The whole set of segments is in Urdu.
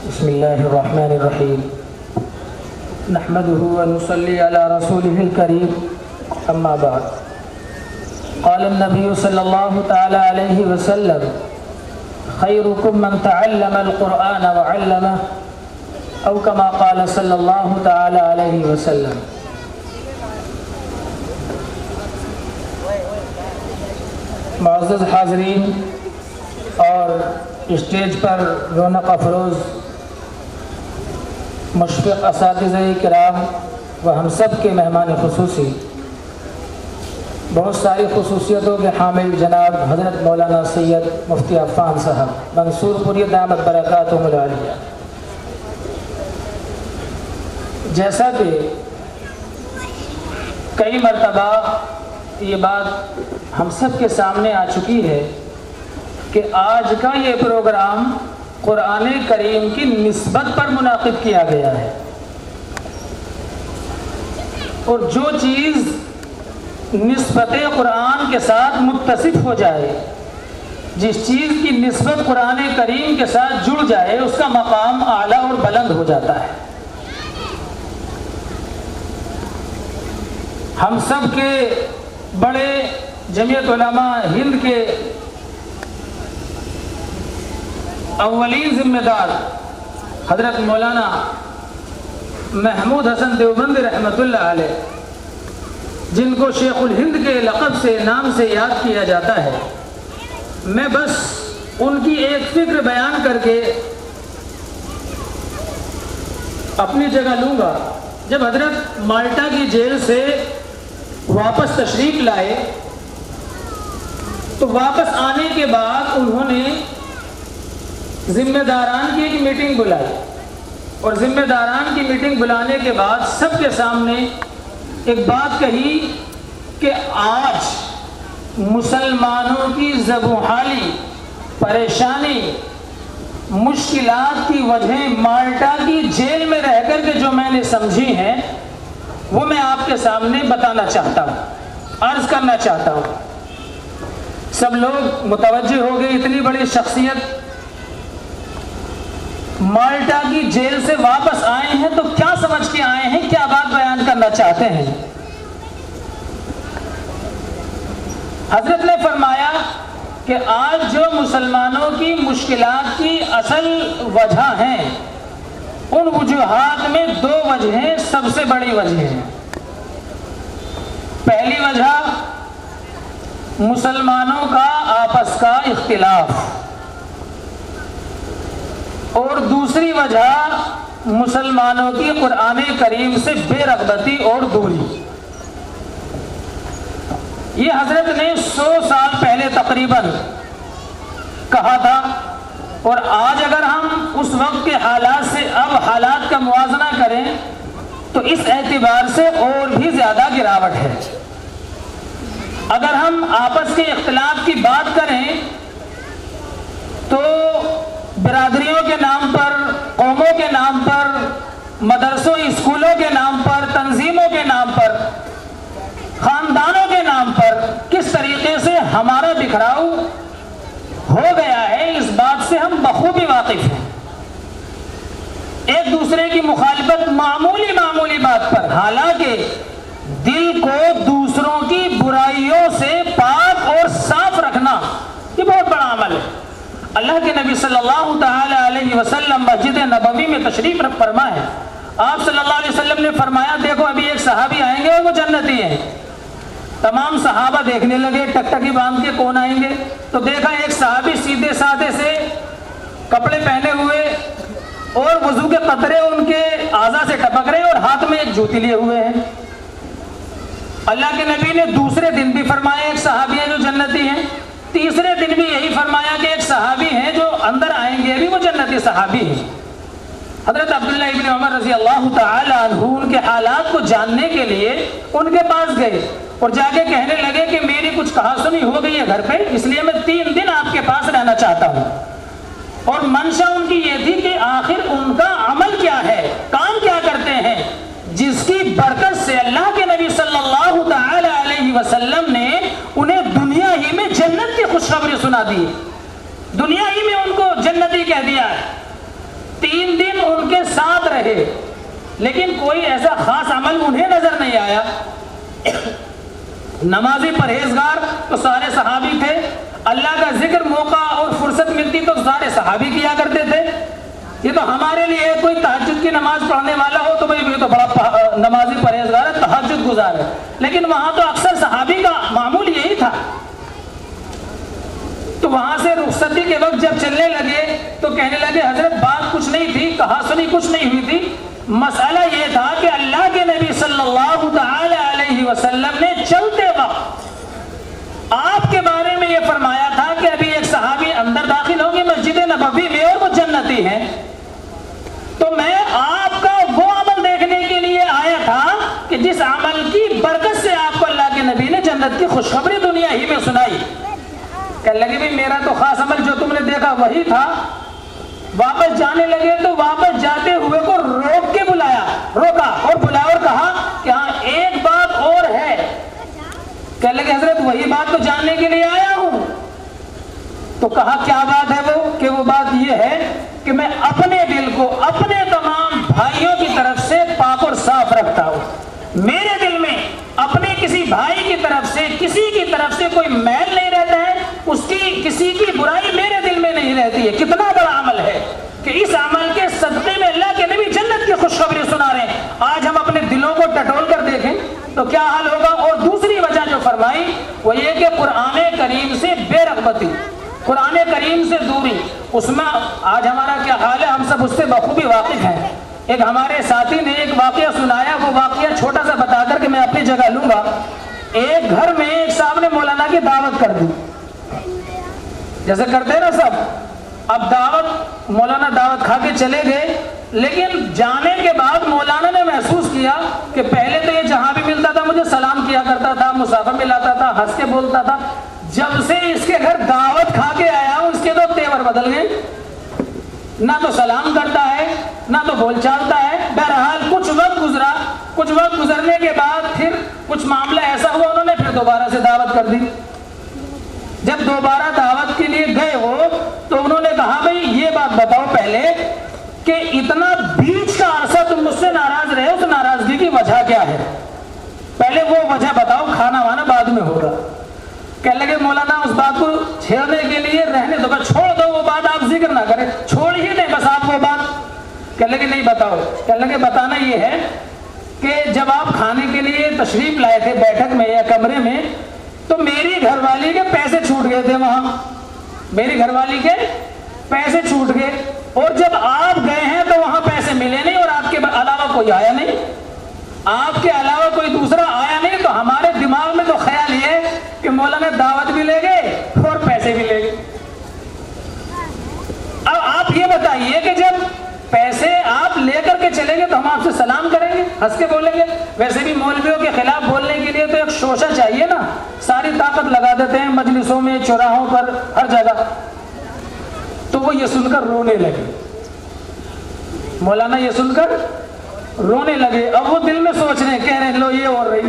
بسم الله الرحمن الرحيم نحمده ونصلي على رسوله الكريم أما بعد قال النبي صلى الله تعالى عليه وسلم خيركم من تعلم القرآن وعلمه أو كما قال صلى الله تعالى عليه وسلم۔ معزز حاضرین اور اسٹیج پر رونق افروز مشفق اساتذہ کرام و ہم سب کے مہمان خصوصی، بہت ساری خصوصیتوں کے حامل جناب حضرت مولانا سید مفتی عفان صاحب منصور پوری دامت برکاتہم العالیہ، جیسا کہ کئی مرتبہ یہ بات ہم سب کے سامنے آ چکی ہے کہ آج کا یہ پروگرام قرآن کریم کی نسبت پر منعقد کیا گیا ہے، اور جو چیز نسبت قرآن کے ساتھ متصف ہو جائے، جس چیز کی نسبت قرآن کریم کے ساتھ جڑ جائے، اس کا مقام اعلیٰ اور بلند ہو جاتا ہے۔ ہم سب کے بڑے جمعیت علماء ہند کے اولین ذمہ دار حضرت مولانا محمود حسن دیوبندی رحمۃ اللہ علیہ، جن کو شیخ الہند کے لقب سے نام سے یاد کیا جاتا ہے، میں بس ان کی ایک فکر بیان کر کے اپنی جگہ لوں گا۔ جب حضرت مالٹا کی جیل سے واپس تشریف لائے تو واپس آنے کے بعد انہوں نے ذمہ داران کی ایک میٹنگ بلائی، اور ذمہ داران کی میٹنگ بلانے کے بعد سب کے سامنے ایک بات کہی کہ آج مسلمانوں کی زبوں-حالی، پریشانی، مشکلات کی وجہیں مالٹا کی جیل میں رہ کر کے جو میں نے سمجھی ہیں، وہ میں آپ کے سامنے بتانا چاہتا ہوں، عرض کرنا چاہتا ہوں۔ سب لوگ متوجہ ہو گئے، اتنی بڑی شخصیت مالٹا کی جیل سے واپس آئے ہیں تو کیا سمجھ کے آئے ہیں، کیا بات بیان کرنا چاہتے ہیں؟ حضرت نے فرمایا کہ آج جو مسلمانوں کی مشکلات کی اصل وجہ ہیں، ان وجوہات میں دو وجہیں سب سے بڑی وجہ ہیں۔ پہلی وجہ مسلمانوں کا آپس کا اختلاف، اور دوسری وجہ مسلمانوں کی قرآن کریم سے بے رغبتی اور دوری۔ یہ حضرت نے 100 سال پہلے تقریباً کہا تھا، اور آج اگر ہم اس وقت کے حالات سے اب حالات کا موازنہ کریں تو اس اعتبار سے اور بھی زیادہ گراوٹ ہے۔ اگر ہم آپس کے اختلاف کی بات کریں تو برادریوں کے نام پر، قوموں کے نام پر، مدرسوں اسکولوں کے نام پر، تنظیموں کے نام پر، خاندانوں کے نام پر کس طریقے سے ہمارا بکھراؤ ہو گیا ہے، اس بات سے ہم بخوبی واقف ہیں۔ ایک دوسرے کی مخالفت معمولی بات پر، حالانکہ دل کو دوسروں کی برائیوں سے پاک اور صاف رکھنا یہ بہت بڑا عمل ہے۔ اللہ کے نبی صلی اللہ تعالی علیہ وسلم مسجد نبوی میں تشریف فرما ہے، آپ صلی اللہ علیہ وسلم نے فرمایا دیکھو ابھی ایک صحابی آئیں گے اور وہ جنتی ہیں۔ تمام صحابہ دیکھنے لگے، ٹکٹکی باندھ کے کون آئیں گے؟ تو دیکھا ایک صحابی سیدھے سادے سے کپڑے پہنے ہوئے اور وضو کے قطرے ان کے اعضاء سے ٹپک رہے اور ہاتھ میں ایک جوتی لیے ہوئے ہیں۔ اللہ کے نبی نے دوسرے دن بھی فرمایا ایک صحابی ہیں جو جنتی ہیں، تیسرے دن بھی یہی فرمایا کہ ایک صحابی ہیں جو اندر آئیں گے بھی وہ جنتی صحابی ہیں۔ حضرت عبداللہ ابن عمر رضی اللہ تعالی عنہ ان کے حالات کو جاننے کے لیے ان کے پاس گئے اور جا کے کہنے لگے کہ میری کچھ کہا سنی ہو گئی ہے گھر پہ، اس لیے میں 3 دن آپ کے پاس رہنا چاہتا ہوں۔ اور منشا ان کی یہ تھی کہ آخر ان کا عمل کیا ہے، کام کیا کرتے ہیں، جس کی برکت سے اللہ کے نبی صلی اللہ تعالی علیہ وسلم نے انہیں دنیا ہی میں جنت کی خوشخبری سنا دی، دنیا ہی میں ان کو جنتی کہہ دیا ہے۔ 3 رہے لیکن کوئی ایسا خاص عمل انہیں نظر نہیں آیا. نمازی پرہیزگار تو سارے صحابی تھے. اللہ کا ذکر موقع اور فرصت ملتی تو سارے صحابی کیا کرتے تھے. یہ تو ہمارے لیے کوئی تہجد کی نماز پڑھنے والا ہو تو بھائی یہ تو بڑا نمازی پرہیزگار ہے, تہجد گزار ہے, لیکن وہاں تو اکثر صحابی کا معمول یہی تھا. تو وہاں سے رخصتی کے وقت جب چلنے لگے تو کہنے لگے حضرت بات کچھ نہیں تھی, کہا سنی کچھ نہیں ہوئی تھی. مسئلہ یہ تھا کہ اللہ کے نبی صلی اللہ تعالی علیہ وسلم نے چلتے وقت آپ کے بارے میں یہ فرمایا تھا کہ ابھی ایک صحابی اندر داخل ہوں گے مسجد نبوی میں اور وہ جنتی ہیں. تو میں آپ کا وہ عمل دیکھنے کے لیے آیا تھا کہ جس عمل کی برکت سے آپ کو اللہ کے نبی نے جنت کی خوشخبری دنیا ہی میں سنائی. کہنے لگے بھی میرا تو خاص عمل جو تم نے دیکھا وہی تھا. واپس جانے لگے تو واپس جاتے ہوئے کو روک کے روکا اور بلایا اور کہا کہ ہاں ایک بات اور ہے. کہنے لگے حضرت وہی بات تو جاننے کے لیے آیا ہوں. تو کہا کیا بات ہے وہ؟ کہ وہ بات یہ ہے کہ میں اپنے دل کو اپنے تمام بھائیوں کی طرف سے پاک اور صاف رکھتا ہوں. میرے دل میں اپنے کسی بھائی کی طرف سے کسی کی طرف سے کوئی میل نہیں رہتا ہے, اس کی کسی کی برائی میرے دل میں نہیں رہتی ہے. کتنا بڑا عمل ہے کہ اس عمل کے صدقے میں اللہ کے نبی جنت کی خوشخبری سنا رہے ہیں. آج ہم اپنے دلوں کو ٹٹول کر دیکھیں تو کیا حال ہوگا. اور دوسری وجہ جو فرمائی وہ یہ کہ قرآن کریم سے بے رغبتی, قرآن کریم سے دوری, اس میں آج ہمارا کیا حال ہے ہم سب اس سے بخوبی واقف ہیں. ایک ہمارے ساتھی نے ایک واقعہ سنایا, وہ واقعہ چھوٹا سا بتا کر کے میں اپنی جگہ لوں گا. ایک گھر میں ایک صاحب نے مولانا کی دعوت کر دی, جیسے کرتے ہیں نا سب. اب دعوت مولانا دعوت کھا کے چلے گئے, لیکن جانے کے بعد مولانا نے محسوس کیا کہ پہلے تو یہ جہاں بھی ملتا تھا مجھے سلام کیا کرتا تھا, مسافہ ملاتا تھا, ہنس کے بولتا تھا. جب سے اس کے گھر دعوت کھا کے آیا ہوں اس کے تو تیور بدل گئے, نہ تو سلام کرتا ہے نہ تو بول چالتا ہے. بہرحال کچھ وقت گزرا, کچھ وقت گزرنے کے بعد پھر کچھ معاملہ ایسا ہوا, انہوں نے پھر دوبارہ سے دعوت کر دی. جب دوبارہ دعوت کے لیے گئے وہ تو انہوں نے کہا بھائی یہ بات بتاؤ پہلے کہ اتنا بیچ کا عرصہ تم مجھ سے ناراض رہے, اس ناراضگی کی وجہ کیا ہے؟ پہلے وہ وجہ بتاؤ, کھانا وانا بعد میں ہوگا. کہنے لگے مولانا اس بات کو چھیڑنے کے لیے رہنے دو, چھوڑ دو وہ بات, آپ ذکر نہ کریں, چھوڑ ہی دیں بس آپ وہ بات. کہنے لگے نہیں بتاؤ. کہنے لگے بتانا یہ ہے کہ جب آپ کھانے کے لیے تشریف لائے تھے بیٹھک میں یا کمرے میں تو میری گھر والی کے پیسے چھوٹ گئے تھے وہاں, میری گھر والی کے پیسے چھوٹ گئے, اور جب آپ گئے ہیں تو وہاں پیسے ملے نہیں اور آپ کے علاوہ کوئی آیا نہیں, آپ کے علاوہ کوئی دوسرا آیا نہیں. تو ہمارے دماغ میں تو خیال یہ ہے کہ مولانا دعوت بھی لے گئے اور پیسے بھی لے گئے. اب آپ یہ بتائیے کہ جب پیسے آپ لے کر کے چلیں گے تو ہم آپ سے سلام کریں گے, ہنس کے بولیں گے. ویسے بھی مولویوں کے خلاف بولنے کے لیے تو ایک شوشہ چاہیے نا, ساری طاقت لگا دیتے ہیں مجلسوں میں, چوراہوں پر, ہر جگہ. تو وہ یہ سن کر رونے لگے, مولانا یہ سن کر رونے لگے. اب وہ دل میں سوچ رہے ہیں, کہہ رہے ہیں لو یہ اور رہی,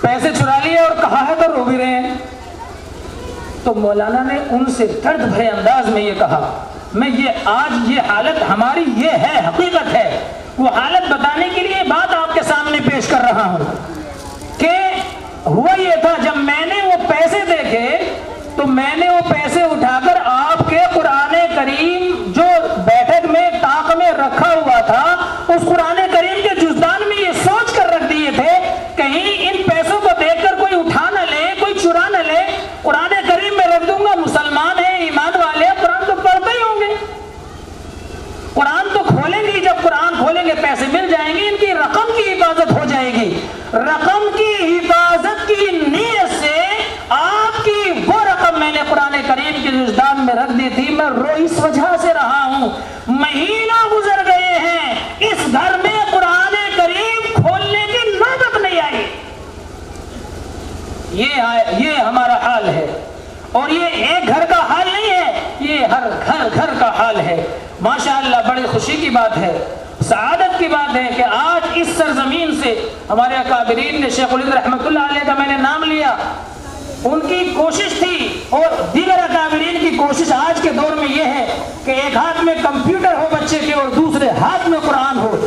پیسے چرا لیے اور کہا ہے تو رو بھی رہے ہیں. تو مولانا نے ان سے درد بھرے انداز میں یہ کہا, میں یہ آج یہ حالت ہماری یہ ہے, حقیقت ہے, وہ حالت بتانے کے لیے بات آپ کے سامنے پیش کر رہا ہوں کہ ہوا یہ تھا جب میں نے وہ پیسے دیکھے تو میں نے وہ پیسے اٹھا کر آپ کے قرآن کریم جو بیٹھک میں طاق میں رکھا ہوا تھا اس قرآن کریم کے جزدان میں یہ سوچ کر رکھ دیے تھے کہیں ان پیسوں کو دیکھ کر کوئی اٹھا نہ لے, کوئی چرا نہ لے. قرآن کریم میں رکھ دوں گا, مسلمان ہیں, ایمان والے ہیں, قرآن تو پڑھتے ہی ہوں گے, قرآن تو کھولیں گے, جب قرآن کھولیں گے پیسے مل جائیں گے, ان کی رقم کی حفاظت ہو جائے گی. رقم کی حفاظت کی نیت سے آپ کی وہ رقم میں نے قرآن کریم کے وجدان میں رکھ دی تھی. میں اس وجہ سے رہا ہوں, مہینہ گزر گئے ہیں, اس گھر میں قرآن کریم کھولنے کی نوبت نہیں آئی. یہ ہمارا حال ہے, اور یہ ایک گھر کا حال نہیں ہے, یہ ہر گھر کا حال ہے. ماشاءاللہ بڑی خوشی کی بات ہے, سعادت کی بات ہے کہ آج اس سرزمین سے ہمارے اکابرین نے, شیخ الہند رحمۃ اللہ علیہ کا میں نے نام لیا, ان کی کوشش تھی اور دیگر اکابرین کی کوشش آج کے دور میں یہ ہے کہ ایک ہاتھ میں کمپیوٹر ہو بچے کے اور دوسرے ہاتھ میں قرآن ہو.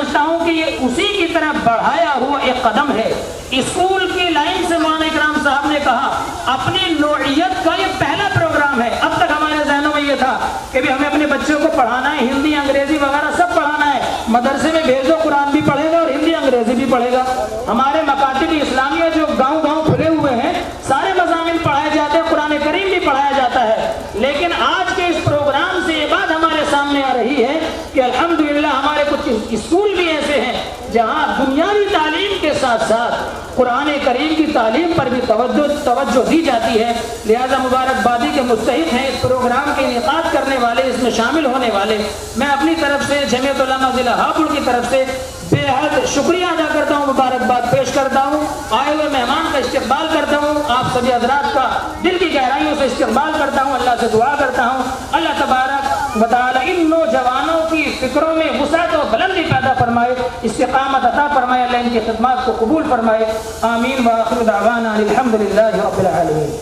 سمجھتا ہوں کہ یہ اسی کی طرف بڑھایا ہوا ایک قدم ہے۔ اسکول کی لائن سے مولانا اکرام صاحب نے کہا اپنی نوعیت کا یہ پہلا پروگرام ہے۔ اب تک ہمارے ذہنوں میں یہ تھا کہ بھی ہمیں اپنے بچوں کو پڑھانا ہے، ہندی انگریزی وغیرہ سب پڑھانا ہے، مدرسے میں بھیجو، قرآن بھی پڑھے گا اور ہندی انگریزی بھی پڑھے گا۔ ہمارے مکاتب اسلامیہ جو گاؤں گاؤں کھلے ہوئے ہیں سارے مضامین پڑھائے جاتے ہیں، قرآن کریم بھی پڑھایا جاتا ہے۔ لیکن آج کے اس پروگرام سے یہ بات ہمارے سامنے آ رہی ہے کہ الحمدللہ ہمارے کچھ اسکول بھی ایسے ہیں جہاں دنیاوی تعلیم کے ساتھ ساتھ قرآن کریم کی تعلیم پر بھی توجہ دی جاتی ہے۔ لہذا مبارکبادی کے مستحق ہیں اس پروگرام کے انعقاد کرنے والے، اس میں شامل ہونے والے۔ میں اپنی طرف سے جمعیت علماء ضلع ہاپوڑ کی طرف سے بے حد شکریہ ادا کرتا ہوں، مبارکباد پیش کرتا ہوں، آئے ہوئے مہمان کا استقبال کرتا ہوں، آپ سبھی حضرات کا دل کی گہرائیوں سے استقبال کرتا ہوں، اللہ سے دعا کرتا ہوں اللہ تبارک و تعالی ان نوجوانوں کی فکروں میں وسعت و بلندی پیدا فرمائے، استقامت عطا فرمائے، اللہ ان کی خدمات کو قبول فرمائے، آمین وآخر دعوانا الحمدللہ رب العالمین۔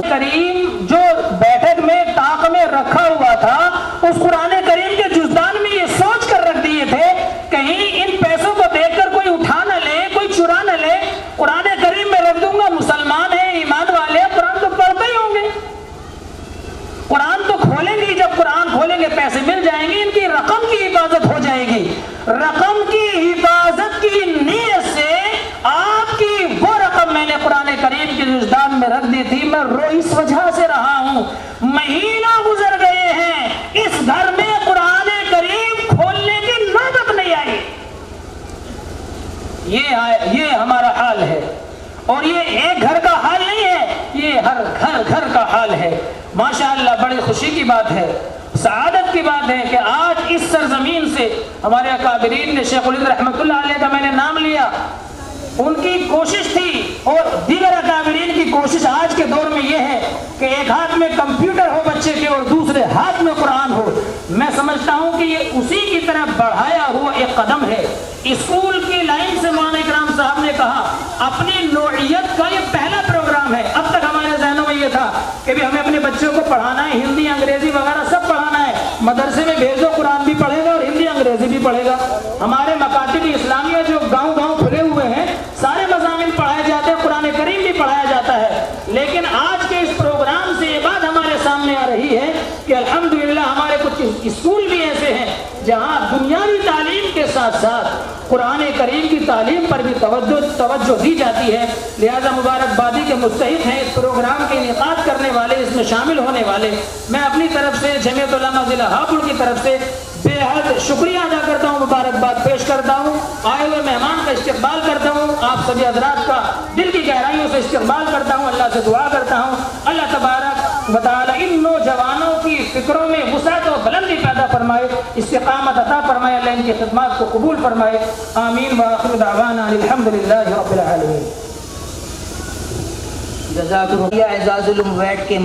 کریم جو بیٹھک میں طاق میں رکھا ہوا تھا اس قرآن کریم کے جزدان میں یہ سوچ کر رکھ دیے تھے کہیں ان پیسوں کو دیکھ کر کوئی اٹھا نہ لے، کوئی چرا نہ لے، قرآن کریم میں رکھ دوں گا، مسلمان ہیں، ایمان والے ہیں، قرآن تو پڑھتے ہی ہوں گے، قرآن تو کھولیں گے، جب قرآن کھولیں گے پیسے مل جائیں گے، ان کی رقم کی حفاظت ہو جائے گی۔ رقم کی حفاظت کی نیت سے آپ کی وہ رقم میں نے قرآن کریم کے جزدان میں رکھ دی تھی، میں اس وجہ سے رہا ہوں، مہینہ گزر گئے ہیں اس گھر میں قرآن کریم کھولنے کی نوبت نہیں آئی۔ یہ ہمارا حال ہے، اور یہ ایک گھر کا حال نہیں ہے، یہ ہر گھر کا حال ہے۔ ماشاءاللہ بڑی خوشی کی بات ہے، سعادت کی بات ہے کہ آج اس سرزمین سے ہمارے اکابرین نے، شیخ الہند رحمۃ اللہ علیہ کا میں نے نام لیا، ان کی کوشش تھی اور دیگر اکابرین کی کوشش آج کے دور میں یہ ہے کہ ایک ہاتھ میں کمپیوٹر ہو بچے کے اور دوسرے ہاتھ میں قرآن ہو۔ میں سمجھتا ہوں کہ یہ اسی کی طرف بڑھایا ہوا ایک قدم ہے۔ اسکول کی لائن سے مولانا اکرام صاحب نے کہا اپنی نوعیت کا یہ پہلا پروگرام ہے۔ اب تک ہمارے ذہنوں میں یہ تھا کہ بھی ہمیں اپنے بچوں کو پڑھانا ہے، ہندی انگریزی وغیرہ سب پڑھانا ہے، مدرسے میں بھیجو، قرآن بھی پڑھے گا اور ہندی انگریزی بھی پڑھے گا۔ ہمارے مکاتب اسلامیہ جو گاؤں گاؤں کھلے ہوئے ہیں سارے مضامین پڑھائے جاتے ہیں، قرآن کریم بھی پڑھایا جاتا ہے۔ لیکن آج کے اس پروگرام سے یہ بات ہمارے سامنے آ رہی ہے کہ الحمدللہ ہمارے کچھ اسکول بھی ایسے ہیں جہاں دنیاوی تعلیم کے ساتھ ساتھ قرآن کریم کی تعلیم پر بھی توجہ دی جاتی ہے۔ لہذا مبارکبادی کے مستحق ہیں اس پروگرام کے انعقاد کرنے والے، اس میں شامل ہونے والے۔ میں اپنی طرف سے جمعیت علماء ضلع ہاپوڑ کی طرف سے بے حد شکریہ ادا کرتا ہوں، مبارکباد پیش کرتا ہوں، آئے ہوئے مہمان کا استقبال کرتا ہوں، آپ سبھی حضرات کا دل کی گہرائیوں سے استقبال کرتا ہوں، اللہ سے دعا کرتا ہوں اللہ تبارک و تعالی ان نوجوانوں کی فکروں میں وسعت و بلندی پیدا فرمائے، استقامت عطا فرمائے، اللہ ان کی خدمات کو قبول فرمائے، آمین وآخر دعوانا الحمدللہ رب العالمین۔ جزاک اللہ اعزاز الاموات کے